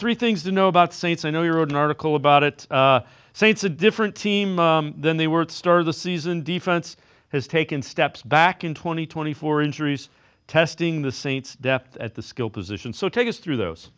three things to know about the Saints. I know you wrote an article about it. Saints a different team than they were at the start of the season. Defense has taken steps back in 2024 injuries, testing the Saints' depth at the skill position. So take us through those.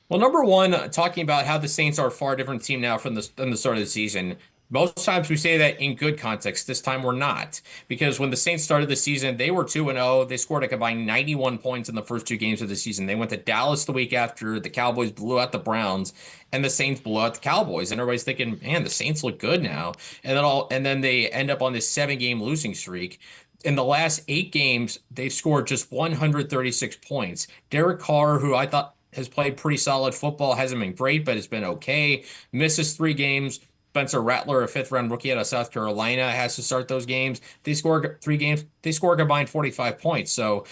Well, number one, talking about how the Saints are a far different team now than the start of the season. Most times we say that in good context. This time we're not. Because when the Saints started the season, they were 2-0. They scored a combined 91 points in the first two games of the season. They went to Dallas the week after. The Cowboys blew out the Browns, and the Saints blew out the Cowboys. And everybody's thinking, man, the Saints look good now. And then they end up on this 7-game losing streak. In the last 8 games, they've scored just 136 points. Derek Carr, who I thought has played pretty solid football, hasn't been great, but has been okay. Misses 3 games. Spencer Rattler, a fifth-round rookie out of South Carolina, has to start those games. They score 3 games. They score a combined 45 points. So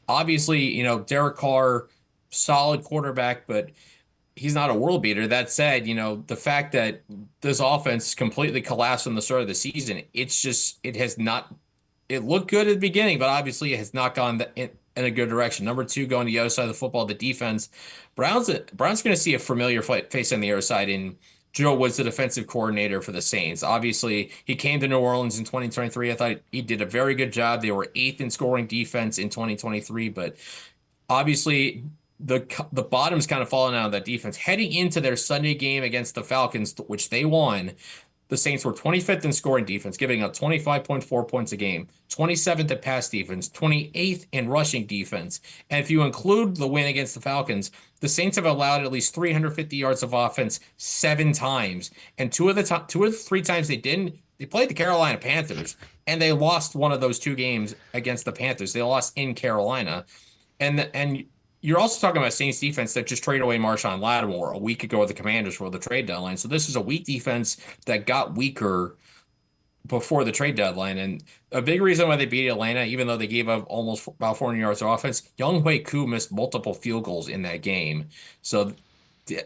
obviously, Derek Carr, solid quarterback, but he's not a world beater. That said, the fact that this offense completely collapsed from the start of the season, it has not. It looked good at the beginning, but obviously it has not gone in a good direction. Number two, going to the other side of the football, the defense. Brown's going to see a familiar face on the other side in Joe Woods, the defensive coordinator for the Saints. Obviously, he came to New Orleans in 2023. I thought he did a very good job. They were eighth in scoring defense in 2023, but obviously the bottom's kind of fallen out of that defense. Heading into their Sunday game against the Falcons, which they won, the Saints were 25th in scoring defense, giving up 25.4 points a game, 27th at pass defense, 28th in rushing defense. And if you include the win against the Falcons, the Saints have allowed at least 350 yards of offense 7 times. And two of the 3 times they didn't, they played the Carolina Panthers, and they lost one of those 2 games against the Panthers. They lost in Carolina. And you're also talking about Saints defense that just traded away Marshawn Lattimore a week ago with the Commanders for the trade deadline. So this is a weak defense that got weaker before the trade deadline. And a big reason why they beat Atlanta, even though they gave up almost about 400 yards of offense, Younghoe Koo missed multiple field goals in that game. So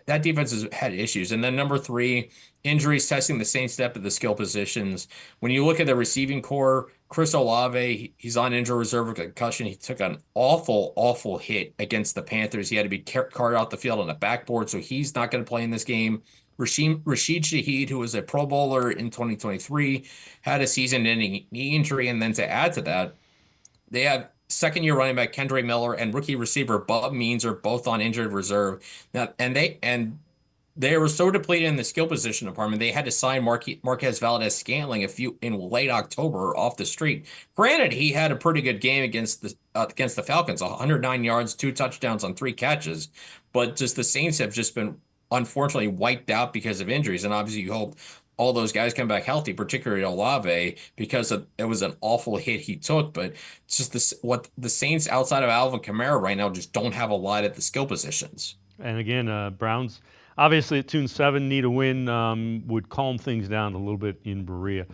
that defense has had issues. And then number three, injuries testing the Saints depth at the skill positions. When you look at the receiving core, Chris Olave, he's on injured reserve with concussion. He took an awful, awful hit against the Panthers. He had to be carted off the field on a backboard, so he's not going to play in this game. Rashid Shaheed, who was a Pro Bowler in 2023, had a season-ending knee injury, and then to add to that, they have second-year running back Kendre Miller and rookie receiver Bub Means are both on injured reserve. Now, they were so depleted in the skill position department, they had to sign Marquez Valdez-Scantling in late October off the street. Granted, he had a pretty good game against the Falcons, 109 yards, 2 touchdowns on 3 catches, but just the Saints have just been unfortunately wiped out because of injuries. And obviously, you hope all those guys come back healthy, particularly Olave, because it was an awful hit he took. But it's just what the Saints outside of Alvin Kamara right now just don't have a lot at the skill positions. And again, Browns obviously at 2-7 need a win, would calm things down a little bit in Berea.